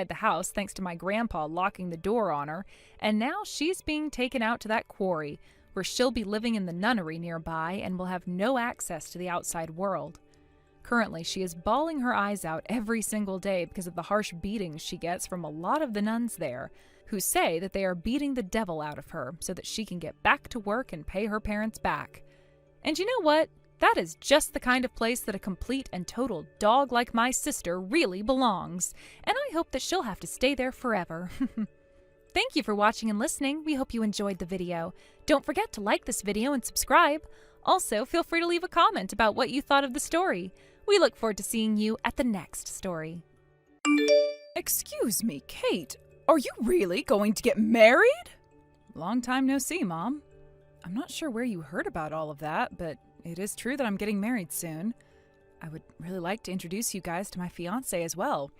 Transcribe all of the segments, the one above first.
The house thanks to my grandpa locking the door on her, and now she's being taken out to that quarry where she'll be living in the nunnery nearby and will have no access to the outside world. Currently, she is bawling her eyes out every single day because of the harsh beatings she gets from a lot of the nuns there, who say that they are beating the devil out of her so that she can get back to work and pay her parents back. And you know what? That is just the kind of place that a complete and total dog like my sister really belongs, and I hope that she'll have to stay there forever. Thank you for watching and listening. We hope you enjoyed the video. Don't forget to like this video and subscribe. Also, feel free to leave a comment about what you thought of the story. We look forward to seeing you at the next story. Excuse me, Kate, are you really going to get married? Long time no see, Mom. I'm not sure where you heard about all of that, but it is true that I'm getting married soon. I would really like to introduce you guys to my fiancé as well.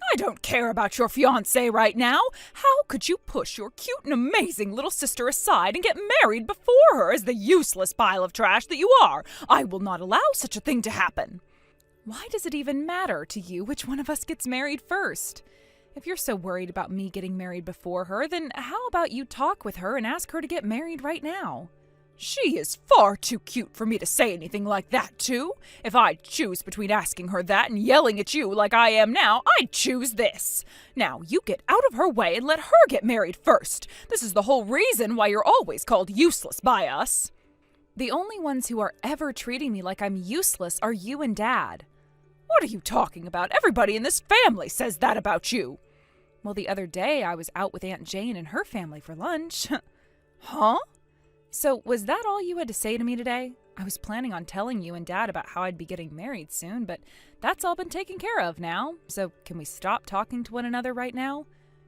I don't care about your fiancé right now. How could you push your cute and amazing little sister aside and get married before her as the useless pile of trash that you are? I will not allow such a thing to happen. Why does it even matter to you which one of us gets married first? If you're so worried about me getting married before her, then how about you talk with her and ask her to get married right now? She is far too cute for me to say anything like that to. If I'd choose between asking her that and yelling at you like I am now, I'd choose this. Now, you get out of her way and let her get married first. This is the whole reason why you're always called useless by us. The only ones who are ever treating me like I'm useless are you and Dad. What are you talking about? Everybody in this family says that about you. Well, the other day I was out with Aunt Jane and her family for lunch. Huh? So, was that all you had to say to me today? I was planning on telling you and Dad about how I'd be getting married soon, but that's all been taken care of now. So, can we stop talking to one another right now?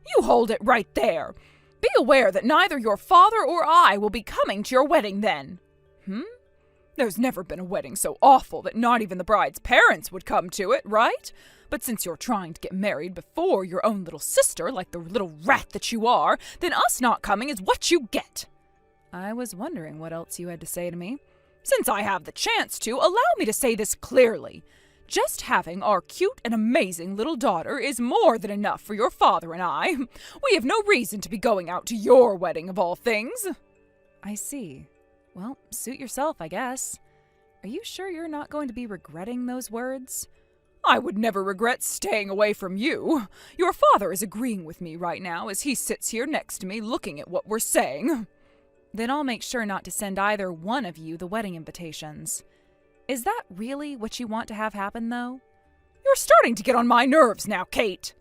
You hold it right there. Be aware that neither your father or I will be coming to your wedding then. There's never been a wedding so awful that not even the bride's parents would come to it, right? But since you're trying to get married before your own little sister, like the little rat that you are, then us not coming is what you get. I was wondering what else you had to say to me. Since I have the chance to, allow me to say this clearly. Just having our cute and amazing little daughter is more than enough for your father and I. We have no reason to be going out to your wedding of all things. I see. Well, suit yourself, I guess. Are you sure you're not going to be regretting those words? I would never regret staying away from you. Your father is agreeing with me right now as he sits here next to me looking at what we're saying. Then I'll make sure not to send either one of you the wedding invitations. Is that really what you want to have happen, though? You're starting to get on my nerves now, Kate.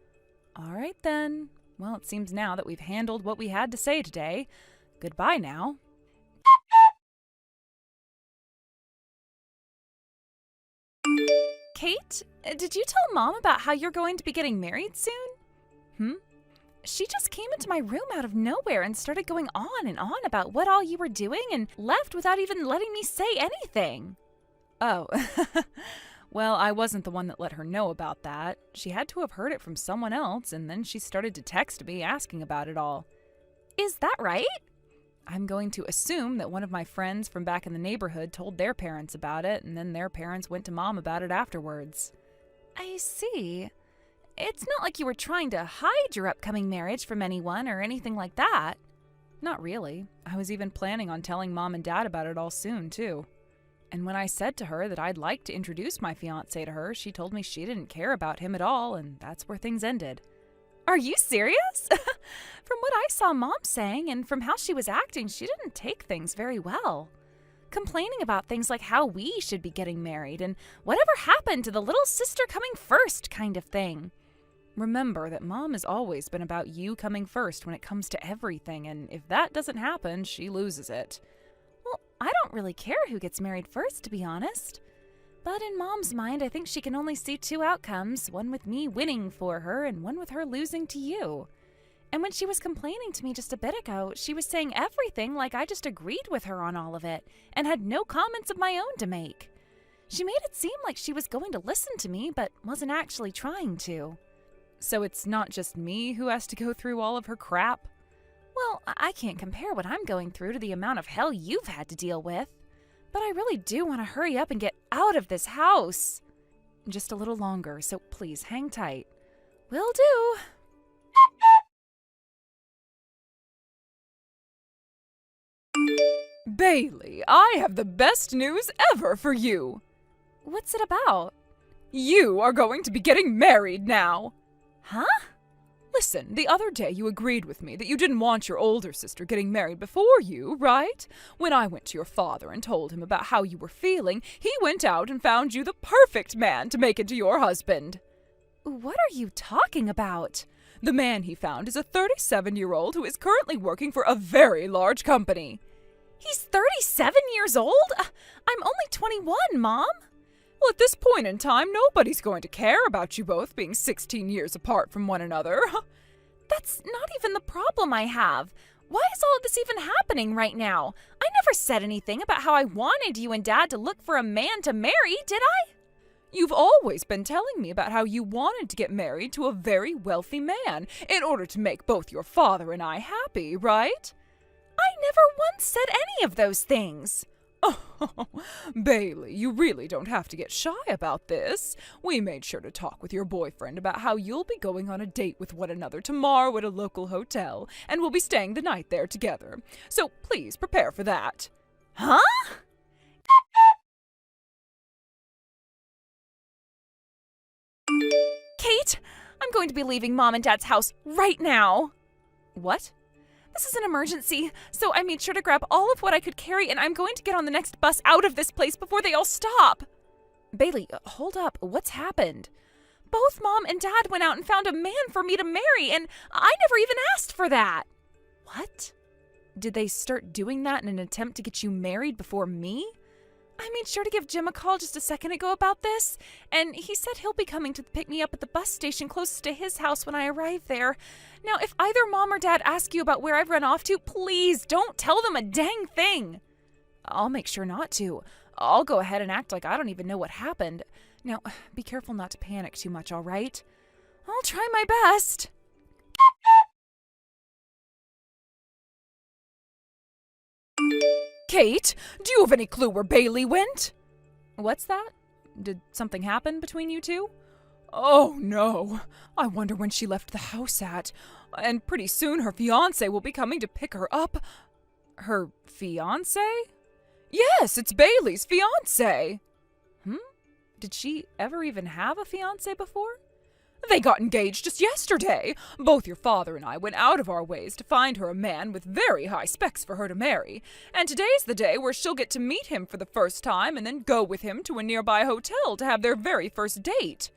All right, then. Well, it seems now that we've handled what we had to say today. Goodbye now. Kate, did you tell Mom about how you're going to be getting married soon? She just came into my room out of nowhere and started going on and on about what all you were doing and left without even letting me say anything. Oh, well, I wasn't the one that let her know about that. She had to have heard it from someone else, and then she started to text me asking about it all. Is that right? I'm going to assume that one of my friends from back in the neighborhood told their parents about it, and then their parents went to Mom about it afterwards. I see. It's not like you were trying to hide your upcoming marriage from anyone or anything like that. Not really. I was even planning on telling Mom and Dad about it all soon, too. And when I said to her that I'd like to introduce my fiancé to her, she told me she didn't care about him at all, and that's where things ended. Are you serious? From what I saw Mom saying and from how she was acting, she didn't take things very well. Complaining about things like how we should be getting married and whatever happened to the little sister coming first kind of thing. Remember that Mom has always been about you coming first when it comes to everything, and if that doesn't happen, she loses it. Well, I don't really care who gets married first, to be honest. But in Mom's mind, I think she can only see two outcomes, one with me winning for her and one with her losing to you. And when she was complaining to me just a bit ago, she was saying everything like I just agreed with her on all of it and had no comments of my own to make. She made it seem like she was going to listen to me, but wasn't actually trying to. So it's not just me who has to go through all of her crap? Well, I can't compare what I'm going through to the amount of hell you've had to deal with. But I really do want to hurry up and get out of this house. Just a little longer, so please hang tight. Will do. Bailey, I have the best news ever for you. What's it about? You are going to be getting married now. Huh? Listen, the other day you agreed with me that you didn't want your older sister getting married before you, right? When I went to your father and told him about how you were feeling, he went out and found you the perfect man to make into your husband. What are you talking about? The man he found is a 37-year-old who is currently working for a very large company. He's 37 years old? I'm only 21, Mom. Well, at this point in time, nobody's going to care about you both being 16 years apart from one another. That's not even the problem I have. Why is all of this even happening right now? I never said anything about how I wanted you and Dad to look for a man to marry, did I? You've always been telling me about how you wanted to get married to a very wealthy man in order to make both your father and I happy, right? I never once said any of those things. Oh, Bailey, you really don't have to get shy about this. We made sure to talk with your boyfriend about how you'll be going on a date with one another tomorrow at a local hotel, and we'll be staying the night there together. So please prepare for that. Huh? Kate, I'm going to be leaving Mom and Dad's house right now. What? This is an emergency, so I made sure to grab all of what I could carry, and I'm going to get on the next bus out of this place before they all stop. Bailey, hold up. What's happened? Both Mom and Dad went out and found a man for me to marry, and I never even asked for that. What? Did they start doing that in an attempt to get you married before me? I made sure to give Jim a call just a second ago about this, and he said he'll be coming to pick me up at the bus station closest to his house when I arrive there. Now, if either Mom or Dad ask you about where I've run off to, please don't tell them a dang thing. I'll make sure not to. I'll go ahead and act like I don't even know what happened. Now, be careful not to panic too much, all right? I'll try my best. Kate, do you have any clue where Bailey went? What's that? Did something happen between you two? Oh, no. I wonder when she left the house at. And pretty soon her fiancé will be coming to pick her up. Her fiancé? Yes, it's Bailey's fiancé. Did she ever even have a fiancé before? They got engaged just yesterday. Both your father and I went out of our ways to find her a man with very high specs for her to marry. And today's the day where she'll get to meet him for the first time and then go with him to a nearby hotel to have their very first date.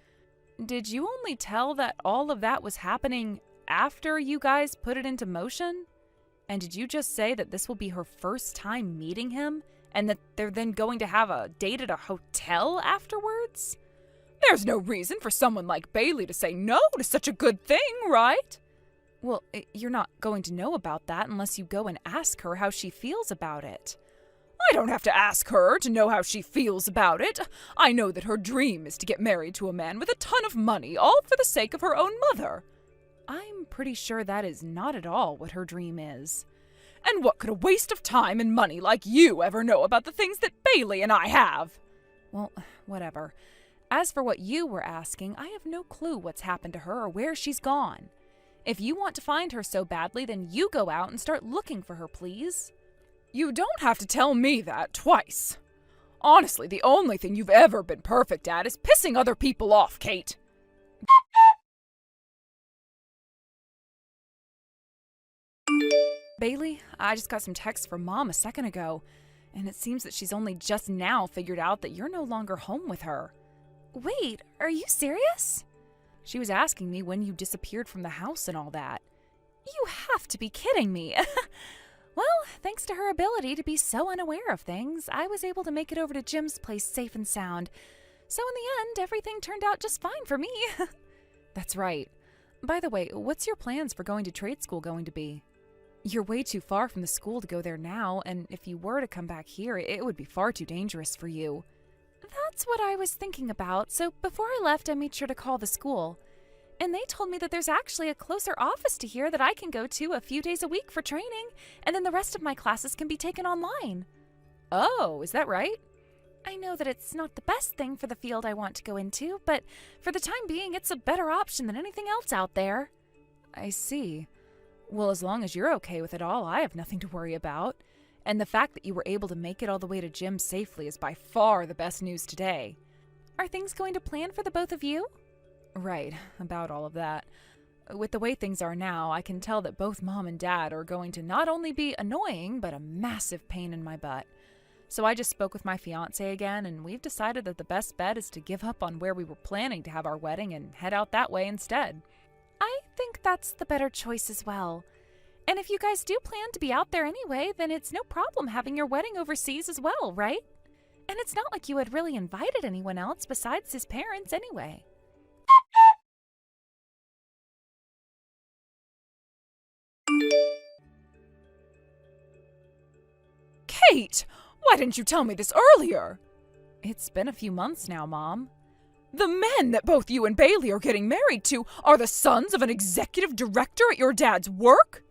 Did you only tell that all of that was happening after you guys put it into motion? And did you just say that this will be her first time meeting him and that they're then going to have a date at a hotel afterwards? There's no reason for someone like Bailey to say no to such a good thing, right? Well, you're not going to know about that unless you go and ask her how she feels about it. I don't have to ask her to know how she feels about it. I know that her dream is to get married to a man with a ton of money, all for the sake of her own mother. I'm pretty sure that is not at all what her dream is. And what could a waste of time and money like you ever know about the things that Bailey and I have? Well, whatever. As for what you were asking, I have no clue what's happened to her or where she's gone. If you want to find her so badly, then you go out and start looking for her, please. You don't have to tell me that twice. Honestly, the only thing you've ever been perfect at is pissing other people off, Kate. Bailey, I just got some texts from Mom a second ago, and it seems that she's only just now figured out that you're no longer home with her. Wait, are you serious? She was asking me when you disappeared from the house and all that. You have to be kidding me. Well, thanks to her ability to be so unaware of things, I was able to make it over to Jim's place safe and sound. So in the end, everything turned out just fine for me. That's right. By the way, what's your plans for going to trade school going to be? You're way too far from the school to go there now, and if you were to come back here, it would be far too dangerous for you. That's what I was thinking about, so before I left, I made sure to call the school. And they told me that there's actually a closer office to here that I can go to a few days a week for training, and then the rest of my classes can be taken online. Oh, is that right? I know that it's not the best thing for the field I want to go into, but for the time being, it's a better option than anything else out there. I see. Well, as long as you're okay with it all, I have nothing to worry about. And the fact that you were able to make it all the way to Jim safely is by far the best news today. Are things going to plan for the both of you? Right, about all of that. With the way things are now, I can tell that both Mom and Dad are going to not only be annoying, but a massive pain in my butt. So I just spoke with my fiancé again, and we've decided that the best bet is to give up on where we were planning to have our wedding and head out that way instead. I think that's the better choice as well. And if you guys do plan to be out there anyway, then it's no problem having your wedding overseas as well, right? And it's not like you had really invited anyone else besides his parents anyway. Kate! Why didn't you tell me this earlier? It's been a few months now, Mom. The men that both you and Bailey are getting married to are the sons of an executive director at your dad's work?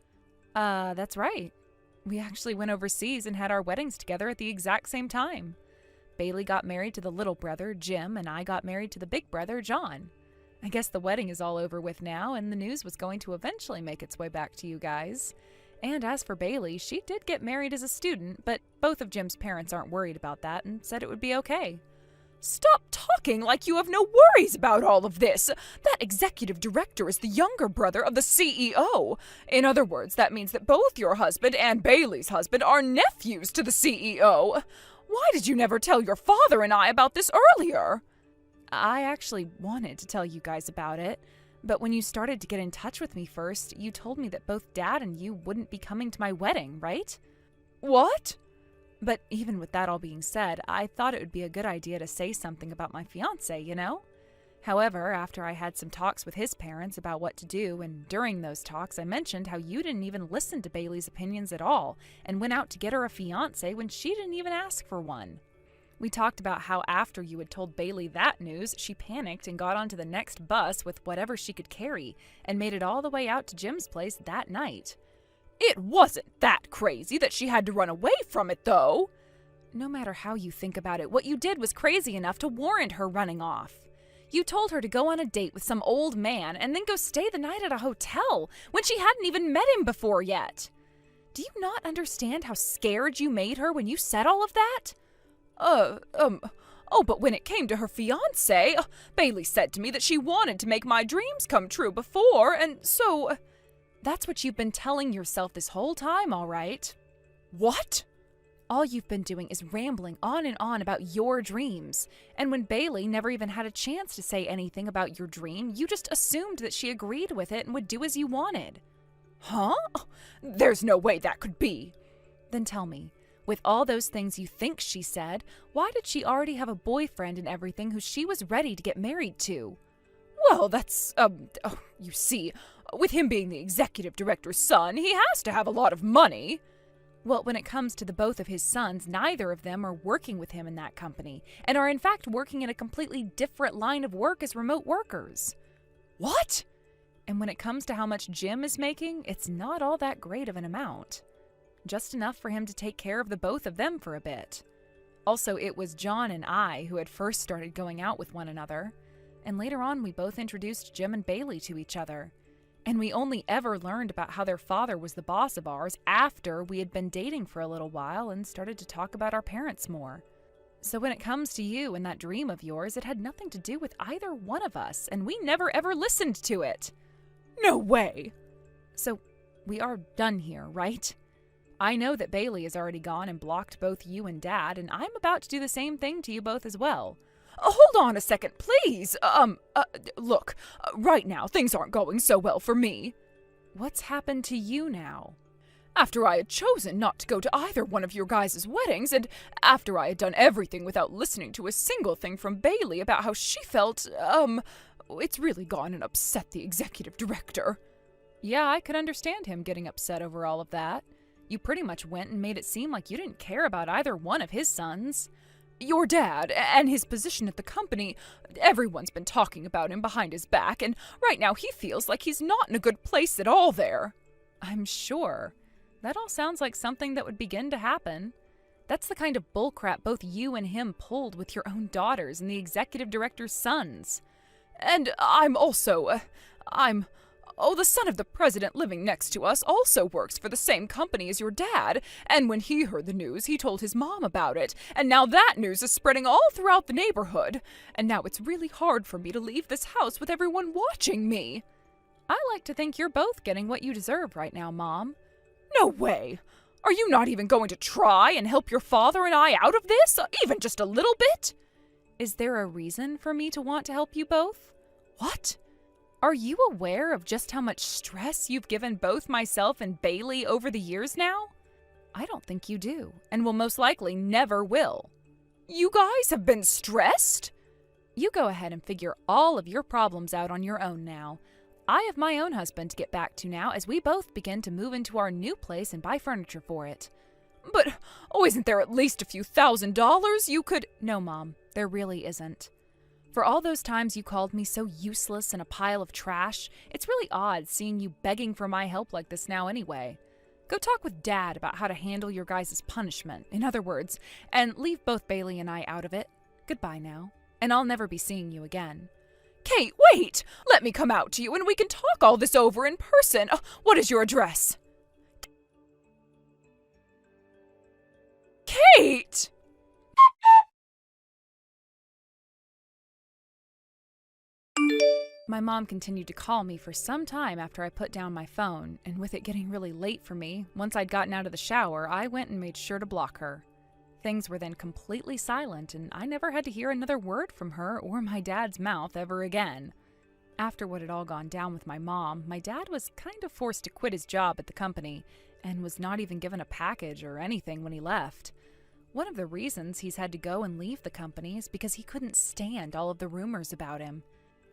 That's right. We actually went overseas and had our weddings together at the exact same time. Bailey got married to the little brother, Jim, and I got married to the big brother, John. I guess the wedding is all over with now, and the news was going to eventually make its way back to you guys. And as for Bailey, she did get married as a student, but both of Jim's parents aren't worried about that and said it would be okay. Stop talking like you have no worries about all of this. That executive director is the younger brother of the CEO. In other words, that means that both your husband and Bailey's husband are nephews to the CEO. Why did you never tell your father and I about this earlier? I actually wanted to tell you guys about it, but when you started to get in touch with me first, you told me that both Dad and you wouldn't be coming to my wedding, right? What? But even with that all being said, I thought it would be a good idea to say something about my fiancé, you know? However, after I had some talks with his parents about what to do, and during those talks I mentioned how you didn't even listen to Bailey's opinions at all, and went out to get her a fiancé when she didn't even ask for one. We talked about how after you had told Bailey that news, she panicked and got onto the next bus with whatever she could carry, and made it all the way out to Jim's place that night. It wasn't that crazy that she had to run away from it, though. No matter how you think about it, what you did was crazy enough to warrant her running off. You told her to go on a date with some old man and then go stay the night at a hotel when she hadn't even met him before yet. Do you not understand how scared you made her when you said all of that? But when it came to her fiancé, Bailey said to me that she wanted to make my dreams come true before, and so... That's what you've been telling yourself this whole time, all right? What? All you've been doing is rambling on and on about your dreams. And when Bailey never even had a chance to say anything about your dream, you just assumed that she agreed with it and would do as you wanted. Huh? There's no way that could be. Then tell me, with all those things you think she said, why did she already have a boyfriend and everything who she was ready to get married to? Well, that's, you see, with him being the executive director's son, he has to have a lot of money. Well, when it comes to the both of his sons, neither of them are working with him in that company, and are in fact working in a completely different line of work as remote workers. What? And when it comes to how much Jim is making, it's not all that great of an amount. Just enough for him to take care of the both of them for a bit. Also, it was John and I who had first started going out with one another, and later on we both introduced Jim and Bailey to each other. And we only ever learned about how their father was the boss of ours after we had been dating for a little while and started to talk about our parents more. So when it comes to you and that dream of yours, it had nothing to do with either one of us, and we never ever listened to it. No way! So we are done here, right? I know that Bailey has already gone and blocked both you and Dad, and I'm about to do the same thing to you both as well. Hold on a second, please. Look, right now things aren't going so well for me. What's happened to you now? After I had chosen not to go to either one of your guys' weddings, and after I had done everything without listening to a single thing from Bailey about how she felt, it's really gone and upset the executive director. Yeah, I could understand him getting upset over all of that. You pretty much went and made it seem like you didn't care about either one of his sons. Your dad, and his position at the company, everyone's been talking about him behind his back, and right now he feels like he's not in a good place at all there. I'm sure. That all sounds like something that would begin to happen. That's the kind of bullcrap both you and him pulled with your own daughters and the executive director's sons. And the son of the president living next to us also works for the same company as your dad, and when he heard the news, he told his mom about it, and now that news is spreading all throughout the neighborhood, and now it's really hard for me to leave this house with everyone watching me. I like to think you're both getting what you deserve right now, Mom. No way! Are you not even going to try and help your father and I out of this, even just a little bit? Is there a reason for me to want to help you both? What? Are you aware of just how much stress you've given both myself and Bailey over the years now? I don't think you do, and will most likely never will. You guys have been stressed? You go ahead and figure all of your problems out on your own now. I have my own husband to get back to now as we both begin to move into our new place and buy furniture for it. But, isn't there at least a few $1,000s you could— No, Mom, there really isn't. For all those times you called me so useless and a pile of trash, it's really odd seeing you begging for my help like this now anyway. Go talk with Dad about how to handle your guys' punishment, in other words, and leave both Bailey and I out of it. Goodbye now, and I'll never be seeing you again. Kate, wait! Let me come out to you and we can talk all this over in person. What is your address? Kate! My mom continued to call me for some time after I put down my phone, and with it getting really late for me, once I'd gotten out of the shower, I went and made sure to block her. Things were then completely silent, and I never had to hear another word from her or my dad's mouth ever again. After what had all gone down with my mom, my dad was kind of forced to quit his job at the company, and was not even given a package or anything when he left. One of the reasons he's had to go and leave the company is because he couldn't stand all of the rumors about him.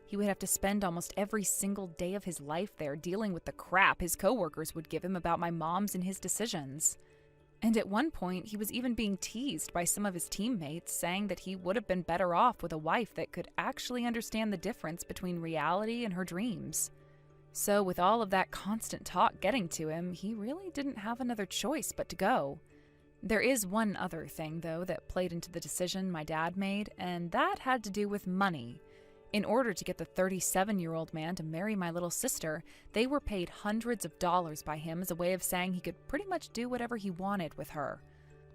He would have to spend almost every single day of his life there dealing with the crap his coworkers would give him about my mom's and his decisions. And at one point, he was even being teased by some of his teammates, saying that he would have been better off with a wife that could actually understand the difference between reality and her dreams. So with all of that constant talk getting to him, he really didn't have another choice but to go. There is one other thing, though, that played into the decision my dad made, and that had to do with money. In order to get the 37-year-old man to marry my little sister, they were paid hundreds of dollars by him as a way of saying he could pretty much do whatever he wanted with her.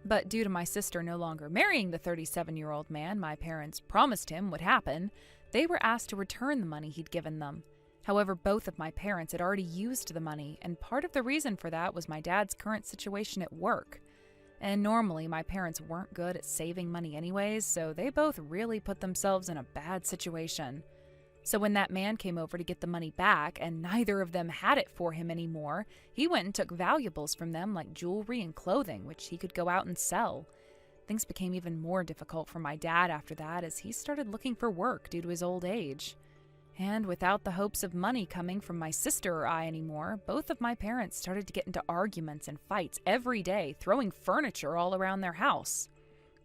But due to my sister no longer marrying the 37-year-old man my parents promised him would happen, they were asked to return the money he'd given them. However, both of my parents had already used the money, and part of the reason for that was my dad's current situation at work. And normally, my parents weren't good at saving money anyways, so they both really put themselves in a bad situation. So when that man came over to get the money back, and neither of them had it for him anymore, he went and took valuables from them like jewelry and clothing, which he could go out and sell. Things became even more difficult for my dad after that, as he started looking for work due to his old age. And without the hopes of money coming from my sister or I anymore, both of my parents started to get into arguments and fights every day, throwing furniture all around their house.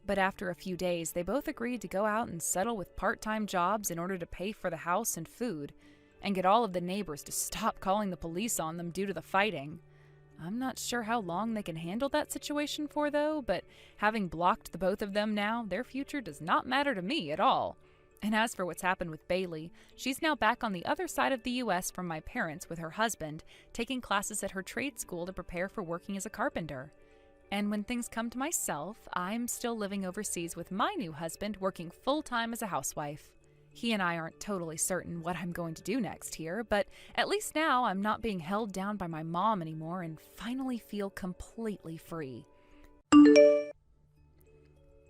But after a few days, they both agreed to go out and settle with part-time jobs in order to pay for the house and food, and get all of the neighbors to stop calling the police on them due to the fighting. I'm not sure how long they can handle that situation for, though, but having blocked the both of them now, their future does not matter to me at all. And as for what's happened with Bailey, she's now back on the other side of the U.S. from my parents with her husband, taking classes at her trade school to prepare for working as a carpenter. And when things come to myself, I'm still living overseas with my new husband, working full-time as a housewife. He and I aren't totally certain what I'm going to do next here, but at least now I'm not being held down by my mom anymore and finally feel completely free.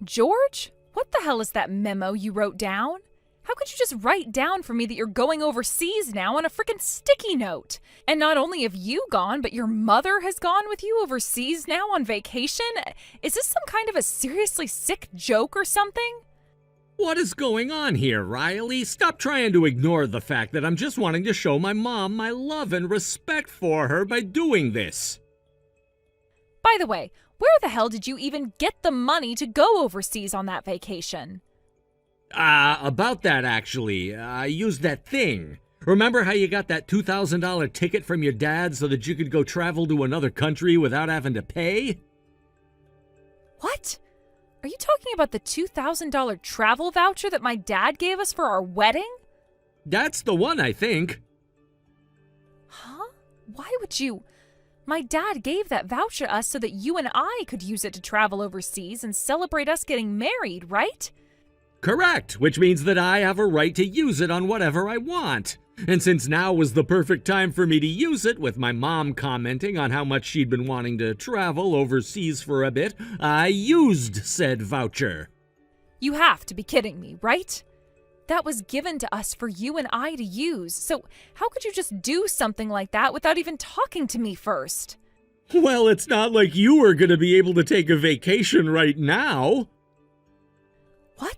George? What the hell is that memo you wrote down? How could you just write down for me that you're going overseas now on a frickin' sticky note? And not only have you gone, but your mother has gone with you overseas now on vacation? Is this some kind of a seriously sick joke or something? What is going on here, Riley? Stop trying to ignore the fact that I'm just wanting to show my mom my love and respect for her by doing this. By the way, where the hell did you even get the money to go overseas on that vacation? About that actually, I used that thing. Remember how you got that $2,000 ticket from your dad so that you could go travel to another country without having to pay? What? Are you talking about the $2,000 travel voucher that my dad gave us for our wedding? That's the one, I think. Huh? Why would you? My dad gave that voucher to us so that you and I could use it to travel overseas and celebrate us getting married, right? Correct, which means that I have a right to use it on whatever I want. And since now was the perfect time for me to use it, with my mom commenting on how much she'd been wanting to travel overseas for a bit, I used said voucher. You have to be kidding me, right? That was given to us for you and I to use, so how could you just do something like that without even talking to me first? Well, it's not like you were going to be able to take a vacation right now. What?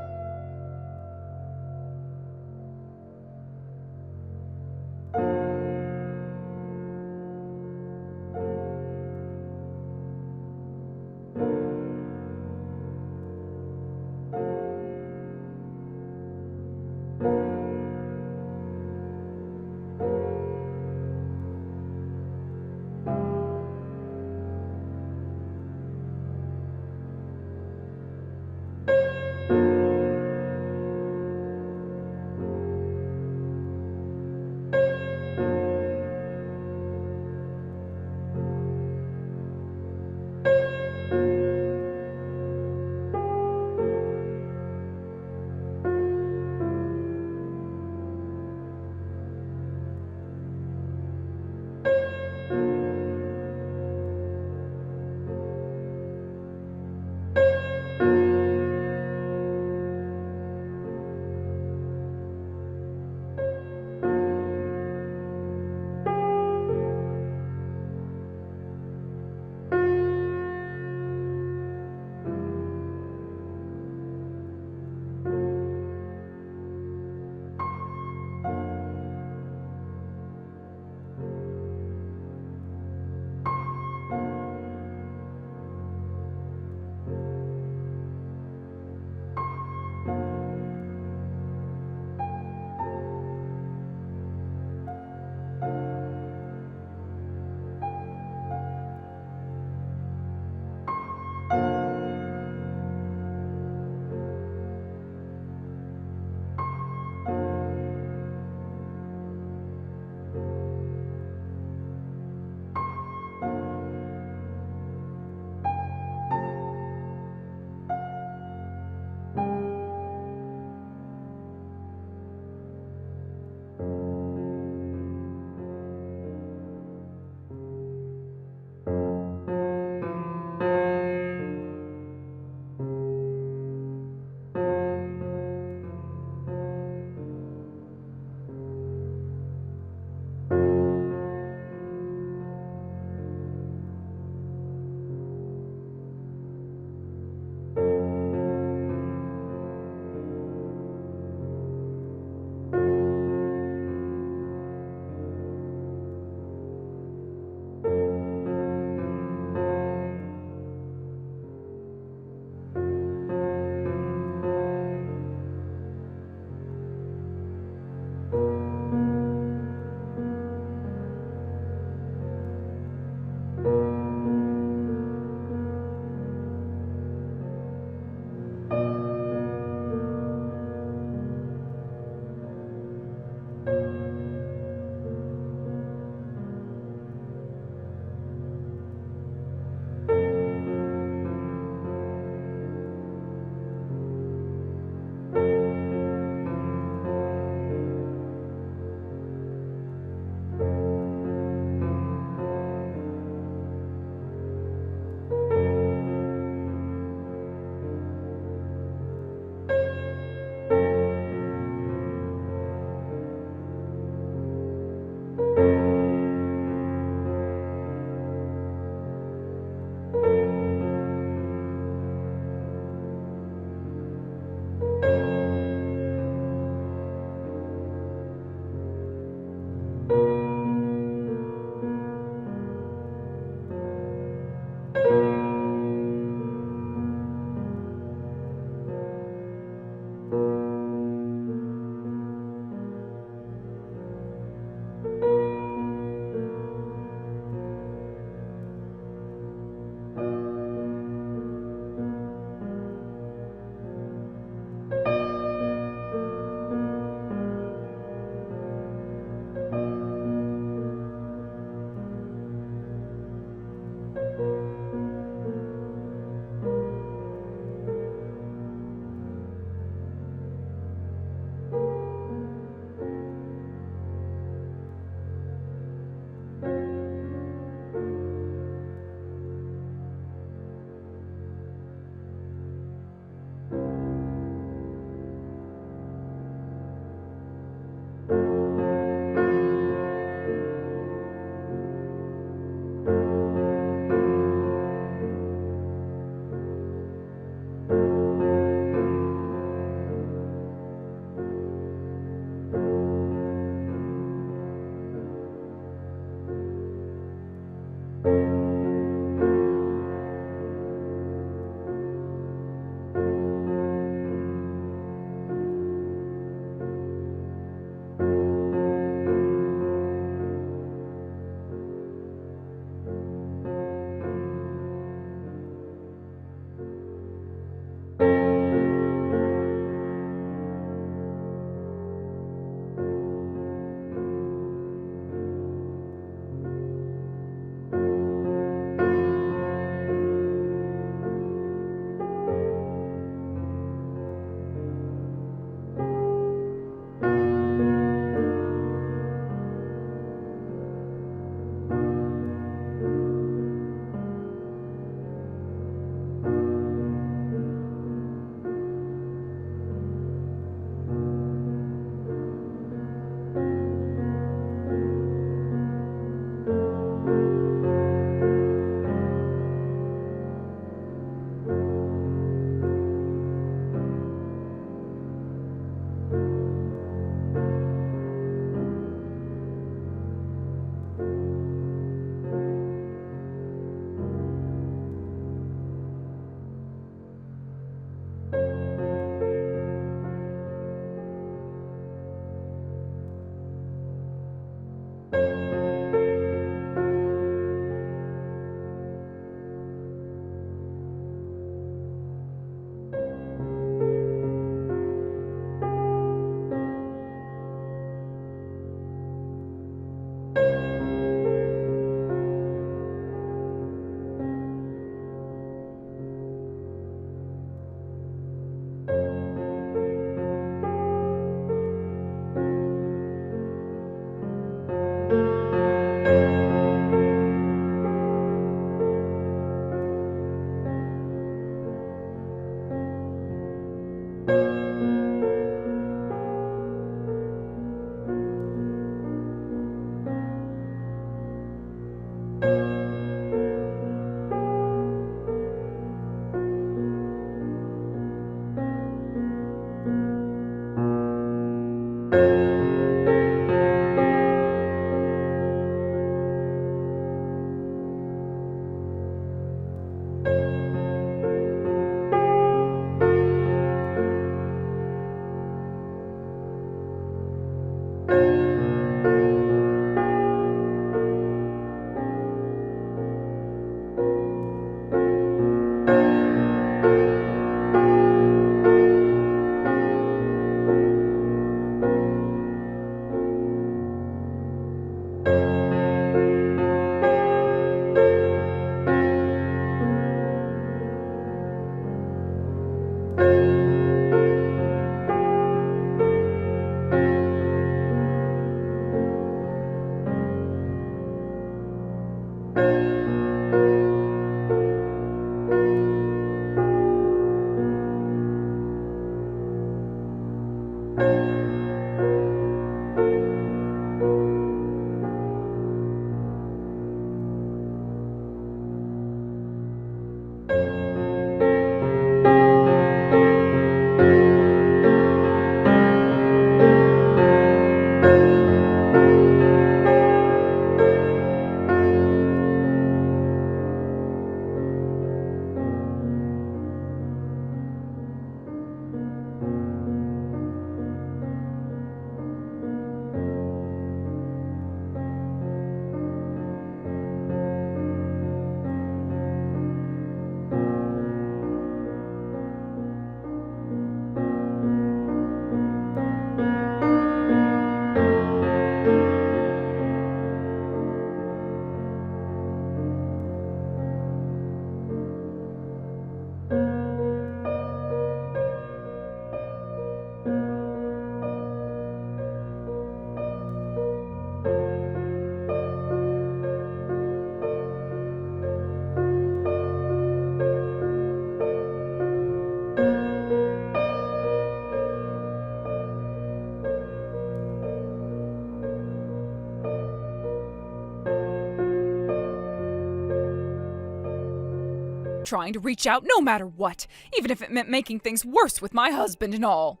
Trying to reach out no matter what, even if it meant making things worse with my husband and all.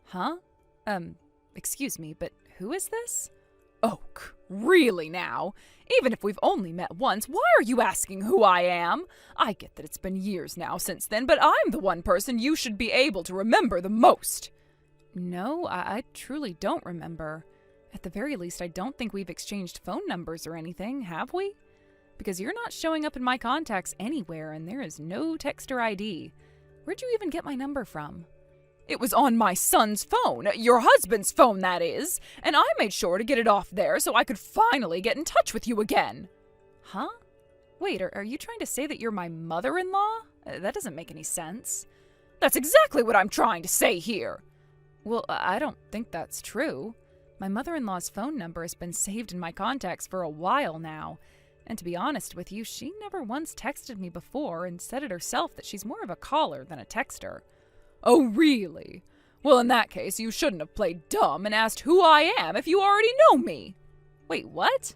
Huh? Excuse me, but who is this? Oak, really now? Even if we've only met once, why are you asking who I am? I get that it's been years now since then, but I'm the one person you should be able to remember the most. No, I truly don't remember. At the very least, I don't think we've exchanged phone numbers or anything, have we? Because you're not showing up in my contacts anywhere, and there is no texter ID. Where'd you even get my number from? It was on my son's phone, your husband's phone, that is, and I made sure to get it off there so I could finally get in touch with you again. Huh? Wait, are you trying to say that you're my mother-in-law? That doesn't make any sense. That's exactly what I'm trying to say here. Well, I don't think that's true. My mother-in-law's phone number has been saved in my contacts for a while now. And to be honest with you, she never once texted me before and said it herself that she's more of a caller than a texter. Oh, really? Well, in that case, you shouldn't have played dumb and asked who I am if you already know me. Wait, what?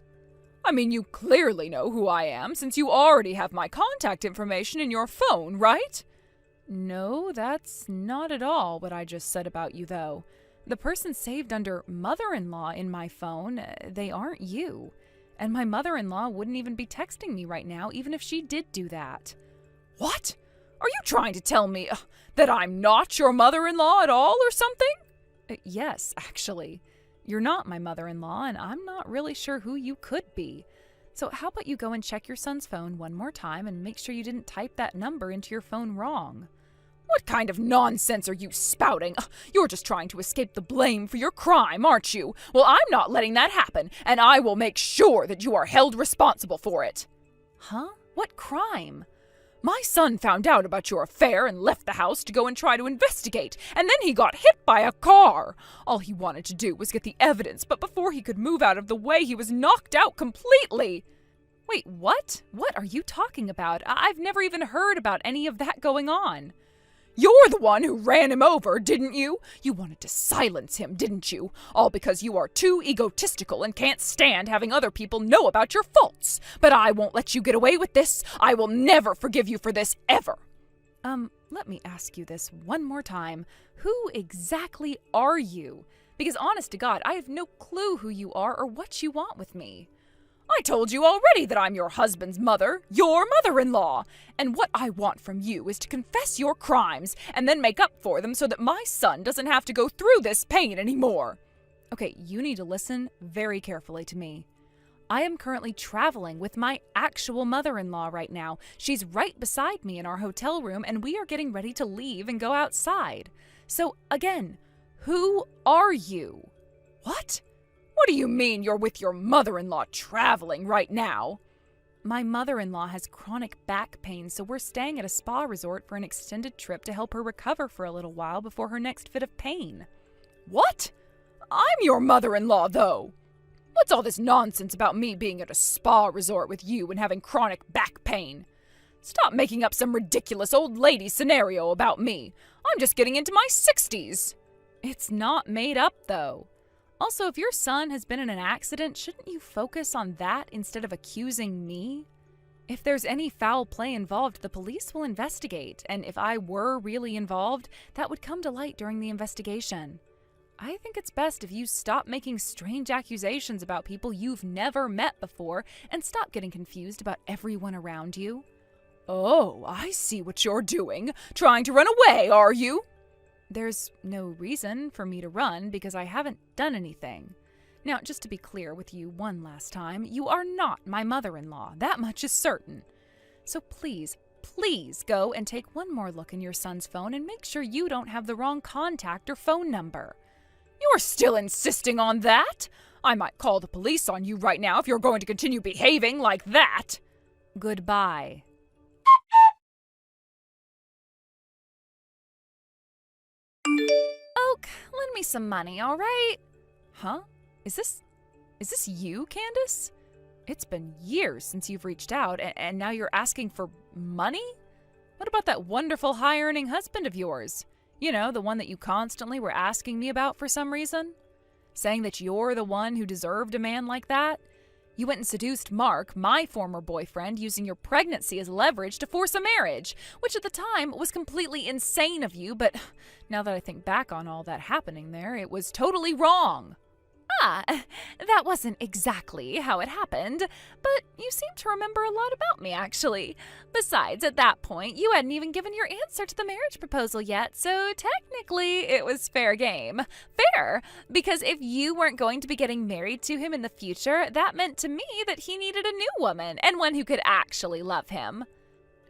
I mean, you clearly know who I am since you already have my contact information in your phone, right? No, that's not at all what I just said about you, though. The person saved under mother-in-law in my phone, they aren't you. And my mother-in-law wouldn't even be texting me right now, even if she did do that. What? Are you trying to tell me that I'm not your mother-in-law at all or something? Yes, actually. You're not my mother-in-law, and I'm not really sure who you could be. So how about you go and check your son's phone one more time and make sure you didn't type that number into your phone wrong. What kind of nonsense are you spouting? You're just trying to escape the blame for your crime, aren't you? Well, I'm not letting that happen, and I will make sure that you are held responsible for it. Huh? What crime? My son found out about your affair and left the house to go and try to investigate, and then he got hit by a car. All he wanted to do was get the evidence, but before he could move out of the way, he was knocked out completely. Wait, what? What are you talking about? I've never even heard about any of that going on. You're the one who ran him over, didn't you? You wanted to silence him, didn't you? All because you are too egotistical and can't stand having other people know about your faults. But I won't let you get away with this. I will never forgive you for this, ever. Let me ask you this one more time. Who exactly are you? Because honest to God, I have no clue who you are or what you want with me. I told you already that I'm your husband's mother, your mother-in-law, and what I want from you is to confess your crimes and then make up for them so that my son doesn't have to go through this pain anymore. Okay, you need to listen very carefully to me. I am currently traveling with my actual mother-in-law right now. She's right beside me in our hotel room, and we are getting ready to leave and go outside. So, again, who are you? What? What do you mean you're with your mother-in-law traveling right now? My mother-in-law has chronic back pain, so we're staying at a spa resort for an extended trip to help her recover for a little while before her next fit of pain. What? I'm your mother-in-law, though. What's all this nonsense about me being at a spa resort with you and having chronic back pain? Stop making up some ridiculous old lady scenario about me. I'm just getting into my 60s. It's not made up, though. Also, if your son has been in an accident, shouldn't you focus on that instead of accusing me? If there's any foul play involved, the police will investigate, and if I were really involved, that would come to light during the investigation. I think it's best if you stop making strange accusations about people you've never met before and stop getting confused about everyone around you. Oh, I see what you're doing. Trying to run away, are you? There's no reason for me to run because I haven't done anything. Now, just to be clear with you one last time, you are not my mother-in-law. That much is certain. So please go and take one more look in your son's phone and make sure you don't have the wrong contact or phone number. You're still insisting on that? I might call the police on you right now if you're going to continue behaving like that. Goodbye. Oak, lend me some money, all right? Huh? Is this you, Candace? It's been years since you've reached out, and now you're asking for money? What about that wonderful high-earning husband of yours? You know, the one that you constantly were asking me about for some reason? Saying that you're the one who deserved a man like that? You went and seduced Mark, my former boyfriend, using your pregnancy as leverage to force a marriage, which at the time was completely insane of you, but now that I think back on all that happening there, it was totally wrong. Ah, that wasn't exactly how it happened, but you seem to remember a lot about me, actually. Besides, at that point, you hadn't even given your answer to the marriage proposal yet, so technically it was fair game. Fair, because if you weren't going to be getting married to him in the future, that meant to me that he needed a new woman, and one who could actually love him.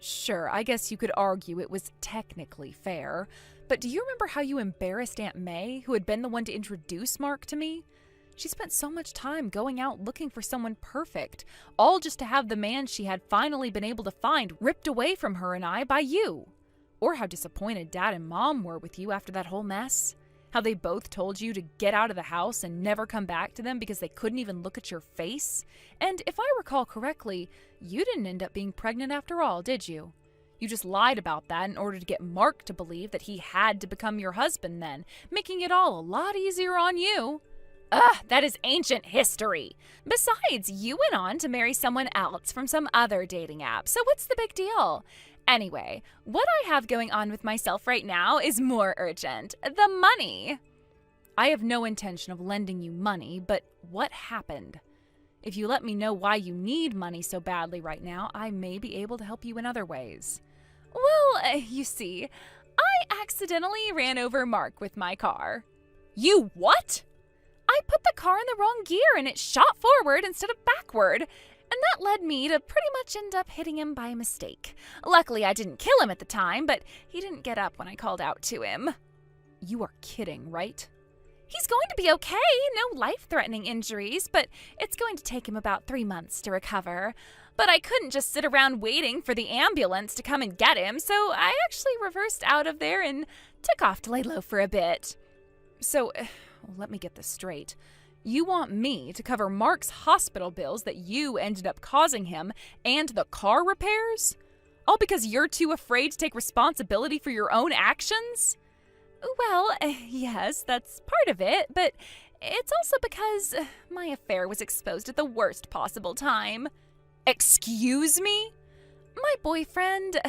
Sure, I guess you could argue it was technically fair, but do you remember how you embarrassed Aunt May, who had been the one to introduce Mark to me? She spent so much time going out looking for someone perfect, all just to have the man she had finally been able to find ripped away from her and I by you. Or how disappointed Dad and Mom were with you after that whole mess. How they both told you to get out of the house and never come back to them because they couldn't even look at your face. And if I recall correctly, you didn't end up being pregnant after all, did you? You just lied about that in order to get Mark to believe that he had to become your husband then, making it all a lot easier on you. Ugh, that is ancient history. Besides, you went on to marry someone else from some other dating app, so what's the big deal? Anyway, what I have going on with myself right now is more urgent. The money. I have no intention of lending you money, but what happened? If you let me know why you need money so badly right now, I may be able to help you in other ways. Well, you see, I accidentally ran over Mark with my car. You what? I put the car in the wrong gear and it shot forward instead of backward, and that led me to pretty much end up hitting him by mistake. Luckily, I didn't kill him at the time, but he didn't get up when I called out to him. You are kidding, right? He's going to be okay, no life-threatening injuries, but it's going to take him about 3 months to recover. But I couldn't just sit around waiting for the ambulance to come and get him, so I actually reversed out of there and took off to lay low for a bit. So, let me get this straight. You want me to cover Mark's hospital bills that you ended up causing him and the car repairs? All because you're too afraid to take responsibility for your own actions? Well, yes, that's part of it, but it's also because my affair was exposed at the worst possible time. Excuse me? My boyfriend,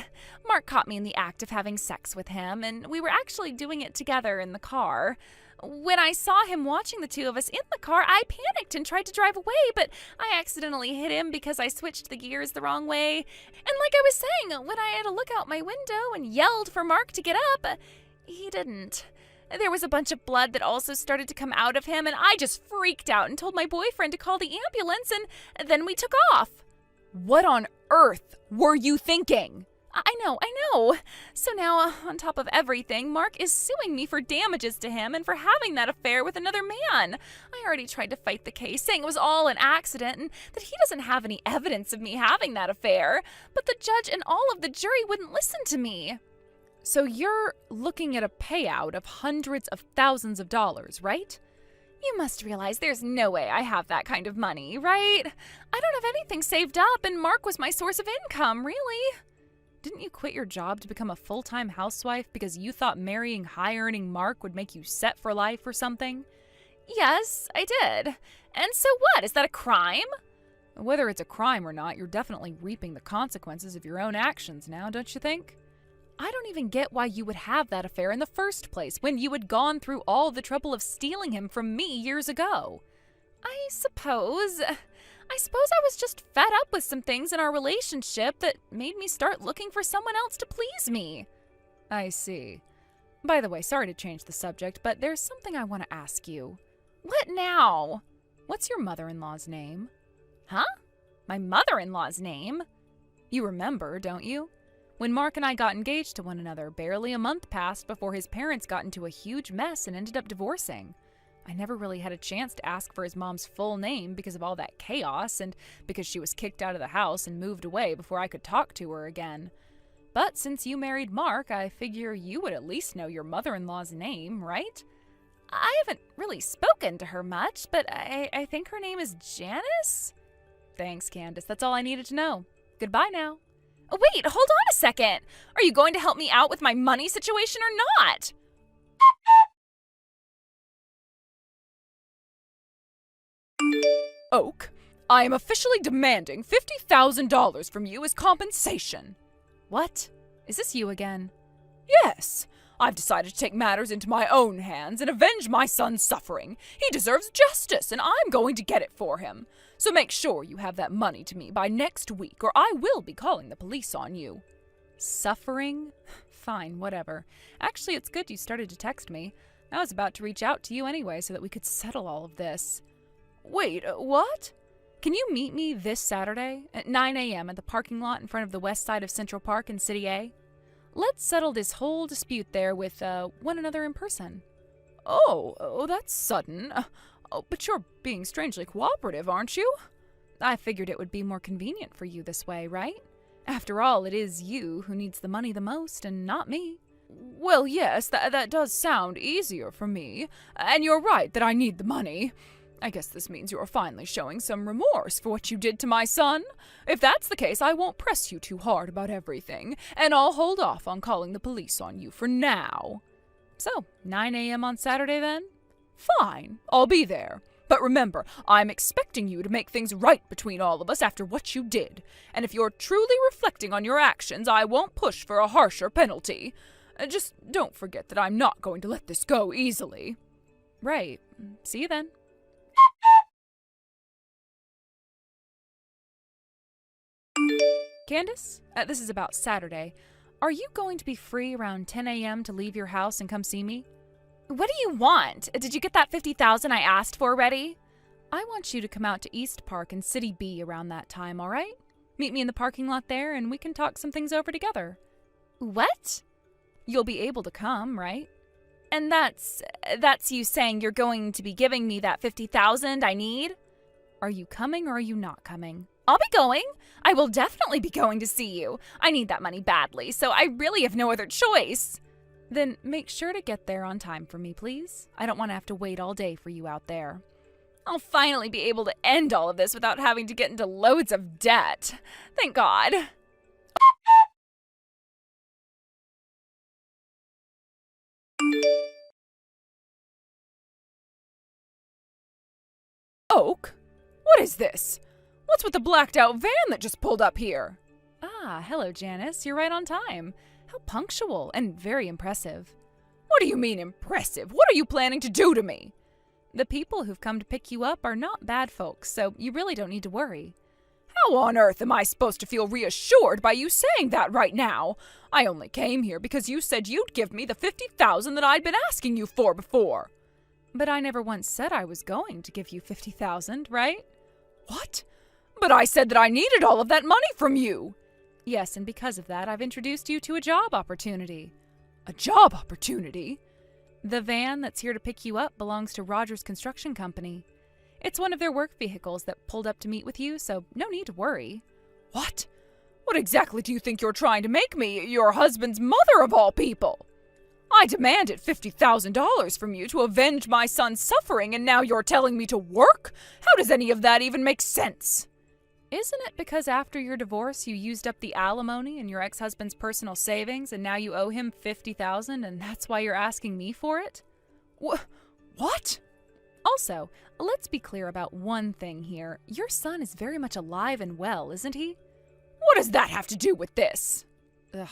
Mark, caught me in the act of having sex with him, and we were actually doing it together in the car. When I saw him watching the two of us in the car, I panicked and tried to drive away, but I accidentally hit him because I switched the gears the wrong way. And like I was saying, when I had to look out my window and yelled for Mark to get up, he didn't. There was a bunch of blood that also started to come out of him, and I just freaked out and told my boyfriend to call the ambulance, and then we took off. What on earth were you thinking? I know. So now, on top of everything, Mark is suing me for damages to him and for having that affair with another man. I already tried to fight the case, saying it was all an accident and that he doesn't have any evidence of me having that affair. But the judge and all of the jury wouldn't listen to me. So you're looking at a payout of hundreds of thousands of dollars, right? You must realize there's no way I have that kind of money, right? I don't have anything saved up, and Mark was my source of income, really. Didn't you quit your job to become a full-time housewife because you thought marrying high-earning Mark would make you set for life or something? Yes, I did. And so what? Is that a crime? Whether it's a crime or not, you're definitely reaping the consequences of your own actions now, don't you think? I don't even get why you would have that affair in the first place when you had gone through all the trouble of stealing him from me years ago. I suppose I was just fed up with some things in our relationship that made me start looking for someone else to please me. I see. By the way, sorry to change the subject, but there's something I want to ask you. What now? What's your mother-in-law's name? Huh? My mother-in-law's name? You remember, don't you? When Mark and I got engaged to one another, barely a month passed before his parents got into a huge mess and ended up divorcing. I never really had a chance to ask for his mom's full name because of all that chaos and because she was kicked out of the house and moved away before I could talk to her again. But since you married Mark, I figure you would at least know your mother-in-law's name, right? I haven't really spoken to her much, but I think her name is Janice? Thanks, Candace. That's all I needed to know. Goodbye now. Oh, wait, hold on a second. Are you going to help me out with my money situation or not? Oak, I am officially demanding $50,000 from you as compensation. What? Is this you again? Yes. I've decided to take matters into my own hands and avenge my son's suffering. He deserves justice, and I'm going to get it for him. So make sure you have that money to me by next week, or I will be calling the police on you. Suffering? Fine, whatever. Actually, it's good you started to text me. I was about to reach out to you anyway so that we could settle all of this. Wait, what? Can you meet me this Saturday at 9 a.m. at the parking lot in front of the west side of Central Park in City A? Let's settle this whole dispute there with one another in person. Oh, that's sudden. But you're being strangely cooperative, aren't you? I figured it would be more convenient for you this way, right? After all, it is you who needs the money the most and not me. Well, yes, that does sound easier for me. And you're right that I need the money. I guess this means you're finally showing some remorse for what you did to my son. If that's the case, I won't press you too hard about everything, and I'll hold off on calling the police on you for now. So, 9 a.m. on Saturday then? Fine, I'll be there. But remember, I'm expecting you to make things right between all of us after what you did. And if you're truly reflecting on your actions, I won't push for a harsher penalty. Just don't forget that I'm not going to let this go easily. Right. See you then. Candace, this is about Saturday. Are you going to be free around 10 a.m. to leave your house and come see me? What do you want? Did you get that $50,000 I asked for ready? I want you to come out to East Park in City B around that time, all right? Meet me in the parking lot there and we can talk some things over together. What? You'll be able to come, right? And that's you saying you're going to be giving me that $50,000 I need? Are you coming or are you not coming? I'll be going. I will definitely be going to see you. I need that money badly, so I really have no other choice. Then make sure to get there on time for me, please. I don't want to have to wait all day for you out there. I'll finally be able to end all of this without having to get into loads of debt. Thank God. Oak? What is this? What's with the blacked-out van that just pulled up here? Ah, hello, Janice. You're right on time. How punctual and very impressive. What do you mean impressive? What are you planning to do to me? The people who've come to pick you up are not bad folks, so you really don't need to worry. How on earth am I supposed to feel reassured by you saying that right now? I only came here because you said you'd give me the $50,000 that I'd been asking you for before. But I never once said I was going to give you $50,000, right? What? But I said that I needed all of that money from you. Yes, and because of that, I've introduced you to a job opportunity. A job opportunity? The van that's here to pick you up belongs to Rogers Construction Company. It's one of their work vehicles that pulled up to meet with you, so no need to worry. What? What exactly do you think you're trying to make me, your husband's mother of all people? I demanded $50,000 from you to avenge my son's suffering, and now you're telling me to work? How does any of that even make sense? Isn't it because after your divorce you used up the alimony and your ex-husband's personal savings and now you owe him $50,000 and that's why you're asking me for it? What? Also, let's be clear about one thing here. Your son is very much alive and well, isn't he? What does that have to do with this? Ugh.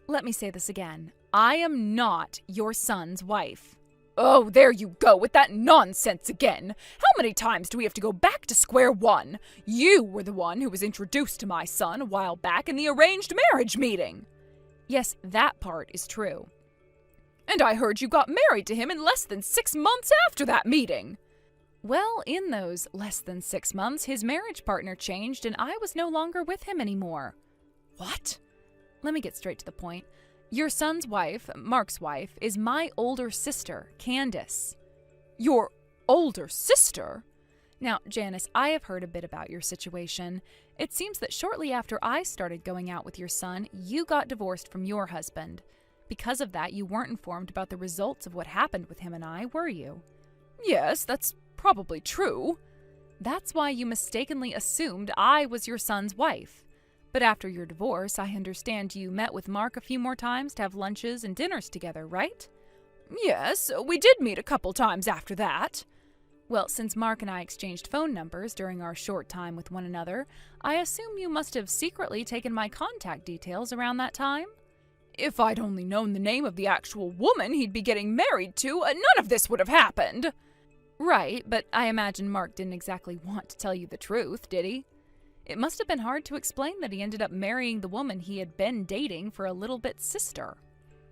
Let me say this again. I am not your son's wife. Oh, there you go with that nonsense again. How many times do we have to go back to square one? You were the one who was introduced to my son a while back in the arranged marriage meeting. Yes, that part is true. And I heard you got married to him in less than 6 months after that meeting. Well, in those less than 6 months, his marriage partner changed and I was no longer with him anymore. What? Let me get straight to the point. Your son's wife, Mark's wife, is my older sister, Candace. Your older sister? Now, Janice, I have heard a bit about your situation. It seems that shortly after I started going out with your son, you got divorced from your husband. Because of that, you weren't informed about the results of what happened with him and I, were you? Yes, that's probably true. That's why you mistakenly assumed I was your son's wife. But after your divorce, I understand you met with Mark a few more times to have lunches and dinners together, right? Yes, we did meet a couple times after that. Well, since Mark and I exchanged phone numbers during our short time with one another, I assume you must have secretly taken my contact details around that time? If I'd only known the name of the actual woman he'd be getting married to, none of this would have happened. Right, but I imagine Mark didn't exactly want to tell you the truth, did he? It must have been hard to explain that he ended up marrying the woman he had been dating for a little bit's sister.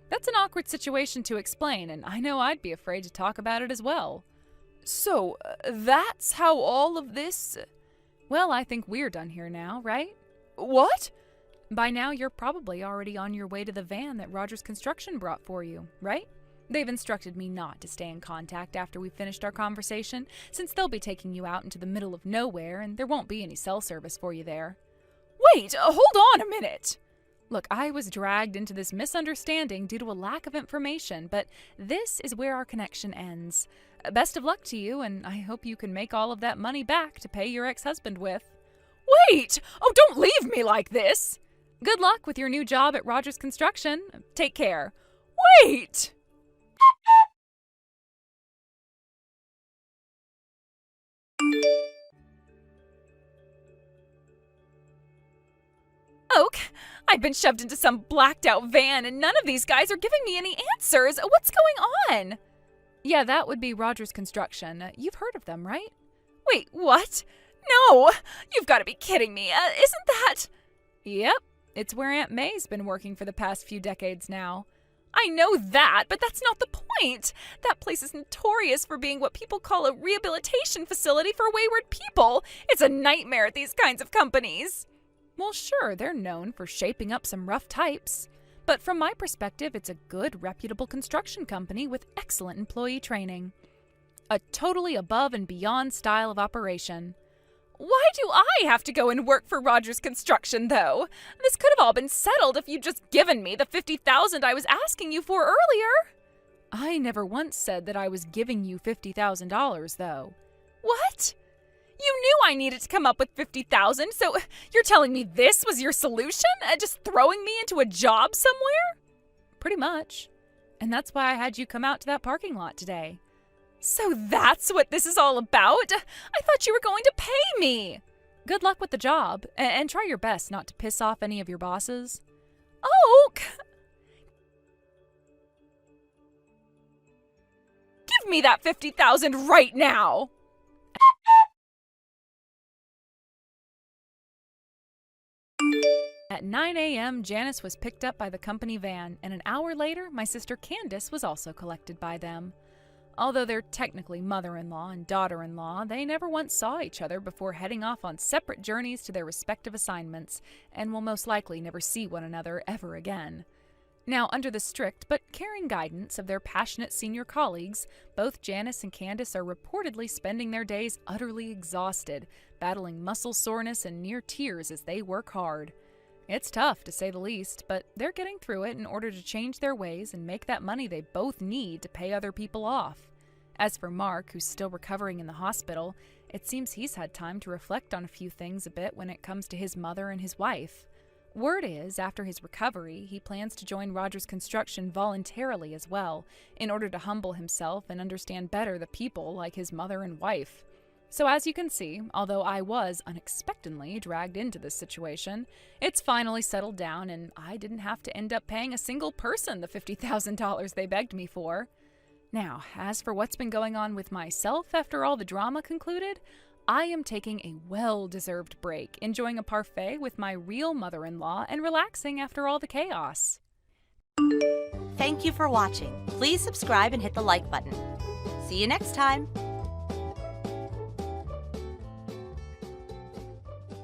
That's an awkward situation to explain, and I know I'd be afraid to talk about it as well. So, that's how all of this... Well, I think we're done here now, right? What? By now, you're probably already on your way to the van that Rogers Construction brought for you, right? They've instructed me not to stay in contact after we've finished our conversation, since they'll be taking you out into the middle of nowhere and there won't be any cell service for you there. Wait, hold on a minute! Look, I was dragged into this misunderstanding due to a lack of information, but this is where our connection ends. Best of luck to you, and I hope you can make all of that money back to pay your ex-husband with. Wait! Oh, don't leave me like this! Good luck with your new job at Rogers Construction. Take care. Wait! Oak, I've been shoved into some blacked out van and none of these guys are giving me any answers. What's going on? Yeah, that would be Rogers Construction. You've heard of them, right? Wait, what? No! You've got to be kidding me. Isn't that... Yep. It's where Aunt May's been working for the past few decades now. I know that, but that's not the point. That place is notorious for being what people call a rehabilitation facility for wayward people. It's a nightmare, these kinds of companies. Well, sure, they're known for shaping up some rough types. But from my perspective, it's a good, reputable construction company with excellent employee training. A totally above and beyond style of operation. Why do I have to go and work for Rogers Construction, though? This could have all been settled if you'd just given me the $50,000 I was asking you for earlier. I never once said that I was giving you $50,000, though. What? You knew I needed to come up with $50,000, so you're telling me this was your solution? Just throwing me into a job somewhere? Pretty much. And that's why I had you come out to that parking lot today. So that's what this is all about? I thought you were going to pay me. Good luck with the job, and try your best not to piss off any of your bosses. Oak! Give me that $50,000 right now! At 9 a.m., Janice was picked up by the company van, and an hour later, my sister Candace was also collected by them. Although they're technically mother-in-law and daughter-in-law, they never once saw each other before heading off on separate journeys to their respective assignments, and will most likely never see one another ever again. Now, under the strict but caring guidance of their passionate senior colleagues, both Janice and Candace are reportedly spending their days utterly exhausted, battling muscle soreness and near tears as they work hard. It's tough, to say the least, but they're getting through it in order to change their ways and make that money they both need to pay other people off. As for Mark, who's still recovering in the hospital, it seems he's had time to reflect on a few things a bit when it comes to his mother and his wife. Word is, after his recovery, he plans to join Roger's construction voluntarily as well, in order to humble himself and understand better the people like his mother and wife. So as you can see, although I was unexpectedly dragged into this situation, it's finally settled down and I didn't have to end up paying a single person the $50,000 they begged me for. Now, as for what's been going on with myself after all the drama concluded, I am taking a well-deserved break, enjoying a parfait with my real mother-in-law and relaxing after all the chaos. Thank you for watching. Please subscribe and hit the like button. See you next time.